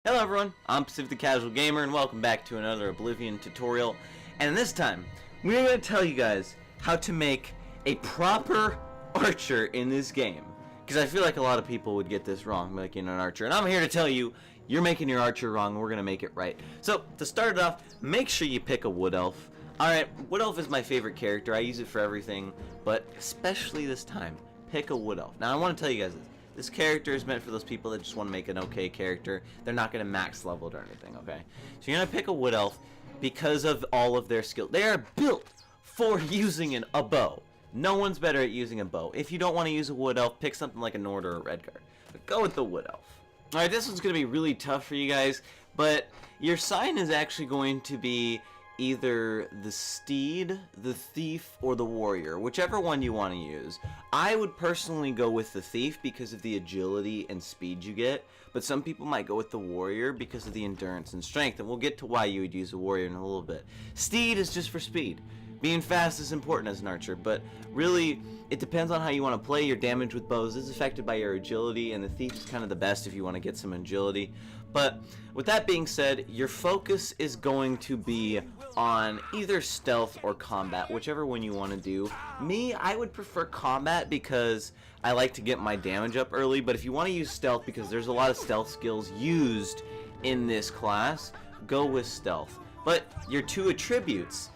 Hello everyone, I'm Pacific the Casual Gamer and welcome back to another Oblivion tutorial. And this time, we're going to tell you guys how to make a proper archer in this game. Because I feel like a lot of people would get this wrong, making an archer. And I'm here to tell you, you're making your archer wrong and we're going to make it right. So, to start it off, make sure you pick a wood elf. Alright, wood elf is my favorite character, I use it for everything, but especially this time, pick a wood elf. Now I want to tell you guys this. This character is meant for those people that just want to make an okay character. They're not going to max level it or anything, okay? So you're going to pick a wood elf because of all of their skills. They are built for using a bow. No one's better at using a bow. If you don't want to use a wood elf, pick something like a Nord or a Redguard. But go with the wood elf. Alright, this one's going to be really tough for you guys, but your sign is actually going to be either the steed, the thief, or the warrior, whichever one you want to use. I would personally go with the thief because of the agility and speed you get, but some people might go with the warrior because of the endurance and strength, and we'll get to why you would use a warrior in a little bit. Steed is just for speed. Being fast is important as an archer, but really, it depends on how you want to play. Your damage with bows is affected by your agility, and the thief is kind of the best if you want to get some agility. But with that being said, your focus is going to be on either stealth or combat, whichever one you want to do. Me, I would prefer combat because I like to get my damage up early, but if you want to use stealth because there's a lot of stealth skills used in this class, go with stealth. But your two attributes,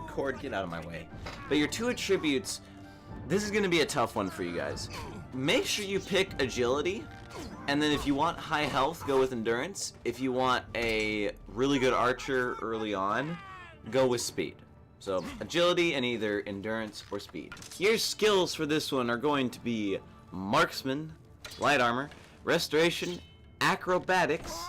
Cord, get out of my way. But your two attributes, this is going to be a tough one for you guys. Make sure you pick agility, and then if you want high health, go with endurance. If you want a really good archer early on, go with speed. So agility and either endurance or speed. Your skills for this one are going to be marksman, light armor, restoration, acrobatics,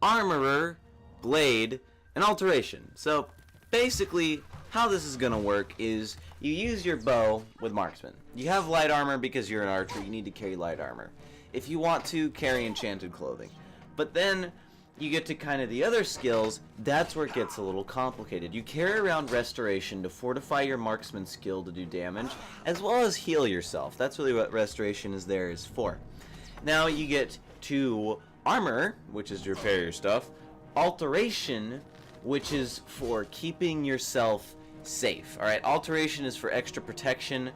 armorer, blade, and alteration. So basically, how this is going to work is you use your bow with marksman. You have light armor because you're an archer, you need to carry light armor. If you want to, carry enchanted clothing. But then you get to kind of the other skills, that's where it gets a little complicated. You carry around restoration to fortify your marksman skill to do damage, as well as heal yourself. That's really what restoration is for. Now you get to armor, which is to repair your stuff, alteration, which is for keeping yourself safe. Alright, alteration is for extra protection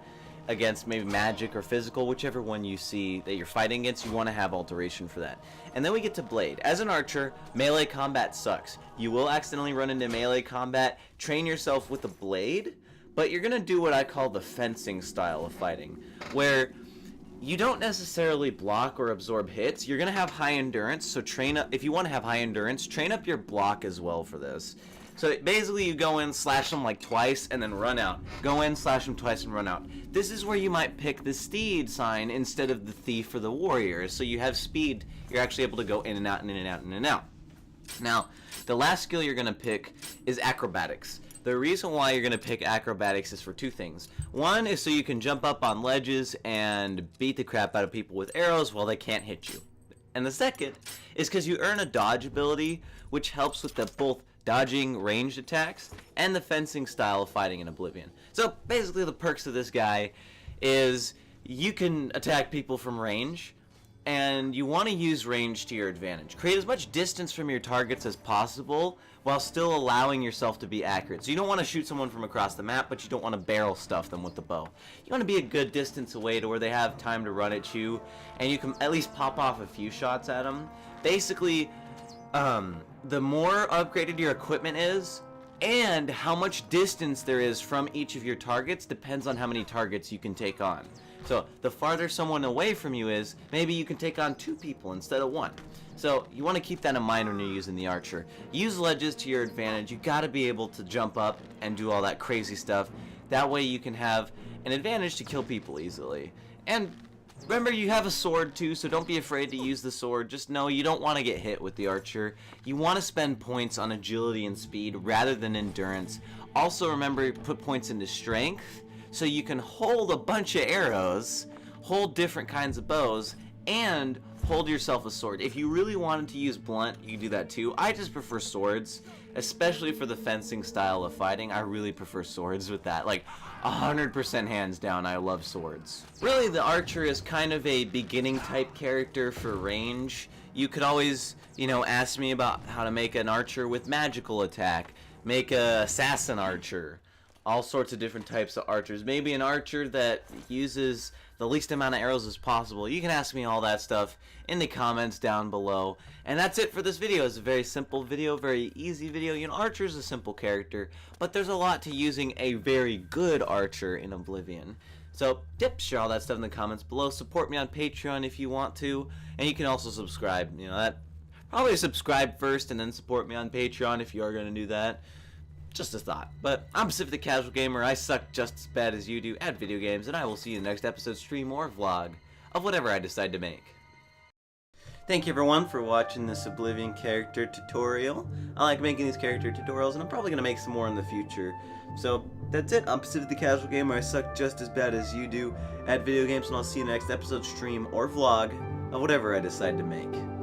against maybe magic or physical, whichever one you see that you're fighting against, you want to have alteration for that. And then we get to blade. As an archer, melee combat sucks. You will accidentally run into melee combat. Train yourself with a blade, but you're going to do what I call the fencing style of fighting, where you don't necessarily block or absorb hits. You're going to have high endurance, so train up. If you want to have high endurance, train up your block as well for this. So basically you go in, slash them like twice, and then run out. Go in, slash them twice, and run out. This is where you might pick the steed sign instead of the thief or the warrior. So you have speed, you're actually able to go in and out, and in and out, and in and out. Now, the last skill you're going to pick is acrobatics. The reason why you're going to pick acrobatics is for two things. One is so you can jump up on ledges and beat the crap out of people with arrows while they can't hit you. And the second is because you earn a dodge ability, which helps with the both dodging ranged attacks and the fencing style of fighting in Oblivion. So basically the perks of this guy is you can attack people from range, and you want to use range to your advantage. Create as much distance from your targets as possible while still allowing yourself to be accurate. So you don't want to shoot someone from across the map, but you don't want to barrel stuff them with the bow. You want to be a good distance away to where they have time to run at you, and you can at least pop off a few shots at them. Basically, the more upgraded your equipment is, and how much distance there is from each of your targets depends on how many targets you can take on. So the farther someone away from you is, maybe you can take on 2 people instead of 1. So you want to keep that in mind when you're using the archer. Use ledges to your advantage. You got to be able to jump up and do all that crazy stuff. That way you can have an advantage to kill people easily. And remember, you have a sword too, so don't be afraid to use the sword. Just know you don't want to get hit with the archer. You want to spend points on agility and speed rather than endurance. Also remember, put points into strength so you can hold a bunch of arrows, hold different kinds of bows, and hold yourself a sword. If you really wanted to use blunt, you can do that too. I just prefer swords, especially for the fencing style of fighting. I really prefer swords with that. Like 100% hands down, I love swords. Really, the archer is kind of a beginning type character for range. You could always, you know, ask me about how to make an archer with magical attack, make a assassin archer, all sorts of different types of archers. Maybe an archer that uses the least amount of arrows as possible. You can ask me all that stuff in the comments down below. And that's it for this video. It's a very simple video, very easy video. You know, Archer is a simple character, but there's a lot to using a very good archer in Oblivion. So, yep, share all that stuff in the comments below. Support me on Patreon if you want to, and you can also subscribe. You know, that probably subscribe first and then support me on Patreon if you are going to do that. Just a thought. But I'm Pacific the Casual Gamer. I suck just as bad as you do at video games, and I will see you in the next episode, stream, or vlog of whatever I decide to make. Thank you everyone for watching this Oblivion character tutorial. I like making these character tutorials, and I'm probably going to make some more in the future. So that's it. I'm Pacific the Casual Gamer. I suck just as bad as you do at video games, and I'll see you in the next episode, stream, or vlog of whatever I decide to make.